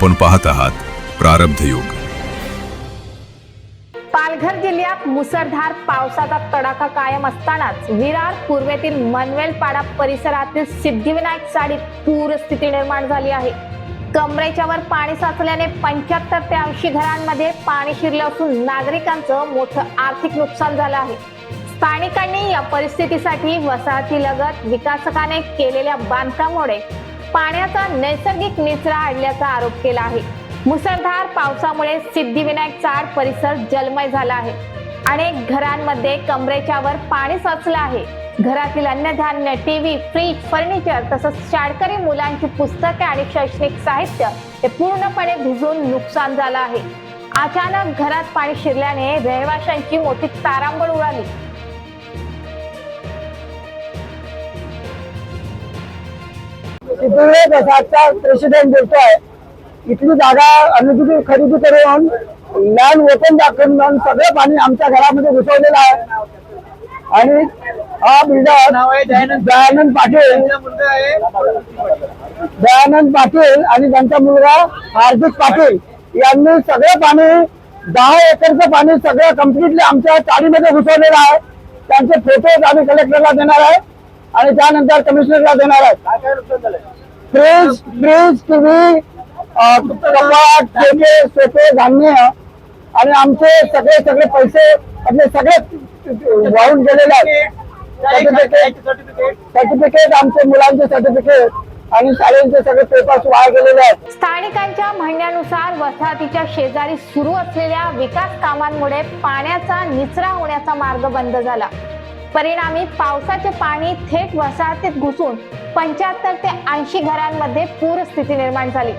आपण पाहत आहात प्रारब्ध युग। पालघर जिल्ह्यात मुसळधार पावसाचा तडाखा कायम असतानाच विरार पूर्वेतील मनवेलपाडा परिसरातील सिद्धिविनायक चाळीत पूरस्थिती निर्माण झाली आहे। कमरेच्या वर पाणी साचल्याने 75 ते 80 घरांमध्ये पाणी शिरले असून नागरिकांचं मोठं आर्थिक नुकसान झालं आहे। स्थानिकांनी या परिस्थितीसाठी वसाहतीलगत विकासकाने केलेल्या बांधकामामुळे पाण्याचा नैसर्गिक निचरा आणल्याचा आरोप केला आहे। मुसळधार पावसामुळे सिद्धिविनायक चाळ परिसर जलमय झाला आहे। अनेक घरांमध्ये कमरेच्या वर पाणी साचलं आहे। घरातील अन्नधान्य, टीव्ही, फ्रीज, फर्निचर तसंच शाळकरी मुलांची पुस्तके आणि शैक्षणिक साहित्य हे पूर्णपणे भिजून नुकसान झालं आहे। अचानक घरात पाणी शिरल्याने रहिवाशांची मोठी तारांबळ उडाली। प्रेसिडेंट बोलतोय, इथली जागा अनुचित खरेदी करून लँड ओपन दाखवून सगळं पाणी आमच्या घरामध्ये घुसवलेलं आहे। आणि हा बिल्डर दयानंद पाटील आणि त्यांचा मुलगा हार्दिक पाटील यांनी सगळं पाणी 10 एकरचं पाणी सगळं कम्प्लिटली आमच्या चाळीमध्ये घुसवलेलं आहे। त्यांचे फोटोज आम्ही कलेक्टरला देणार आहे आणि त्यानंतर कमिशनरला देणार आहे। फ्रीज, टीव्ही, कपाट, ठेके, सोफे, धान्य आणि आमचे सगळे पैसे आपले सगळे वाहून गेलेले आहेत। सर्टिफिकेट आमचे मुलांचे सर्टिफिकेट आणि शाळेचे सगळे पेपर्स वाया गेलेले आहेत। स्थानिकांच्या म्हणण्यानुसार वसाहतीच्या शेजारी सुरू असलेल्या विकास कामांमुळे पाण्याचा निचरा होण्याचा मार्ग बंद झाला। परिणामी पावसाचे पाणी थेट वसाहतीत घुसून 75 ते 80 घरांमध्ये पूरस्थिती निर्माण झाली।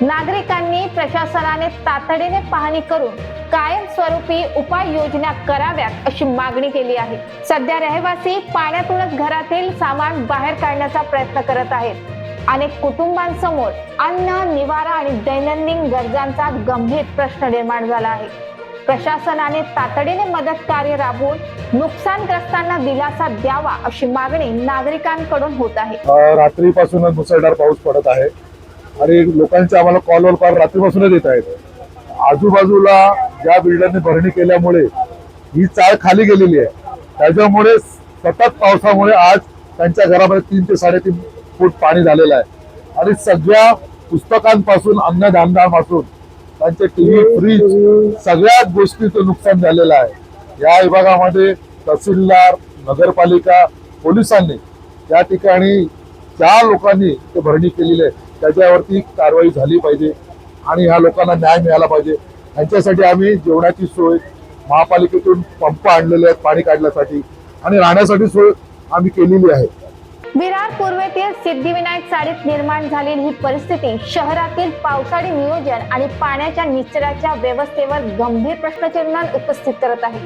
नागरिकांनी प्रशासनाने तातडीने पाहणी करून कायमस्वरूपी उपाययोजना कराव्यात अशी मागणी केली आहे। सध्या रहिवासी पाण्यातूनच घरातील सामान बाहेर काढण्याचा प्रयत्न करत आहेत। अनेक कुटुंबांसमोर अन्न, निवारा आणि दैनंदिन गरजांचा गंभीर प्रश्न निर्माण झाला आहे। प्रशासनाने तातडीने मदत कार्य राबवून नुकसानग्रस्तांना दिलासा द्यावा अशी मागणी नागरिकांकडून होत आहे। रात्रीपासूनच मुसळधार पाऊस पडत आहे आणि लोकांचे आम्हाला कॉल रात्रीपासूनच येत आहेत। आजूबाजूला ज्या बिल्डरने भरणी केल्यामुळे ही चाळ खाली गेलेली आहे, त्याच्यामुळे सतत पावसामुळे आज त्यांच्या घरामध्ये 3 ते 3.5 फूट पाणी झालेलं आहे आणि सगळ्या पुस्तकांपासून अन्नधान्यापासून त्यांचे टीव्ही, फ्रीज सगळ्याच गोष्टीचं नुकसान झालेलं आहे। या विभागामध्ये तहसीलदार, नगरपालिका, पोलिसांनी या ठिकाणी ज्या लोकांनी ते भरणी केलेली आहे त्याच्यावरती कारवाई झाली पाहिजे आणि ह्या लोकांना न्याय मिळाला पाहिजे। यांच्यासाठी आम्ही जेवणाची सोय, महापालिकेतून पंप आणलेले आहेत पाणी काढण्यासाठी आणि राहण्यासाठी सोय आम्ही केलेली आहे। विरार पूर्वेतील सिद्धिविनायक चाळीत निर्माण झालेली ही परिस्थिती शहरातील पावसाळी नियोजन आणि पाण्याच्या निचऱ्याच्या व्यवस्थेवर गंभीर प्रश्नचिन्ह उपस्थित करत आहे।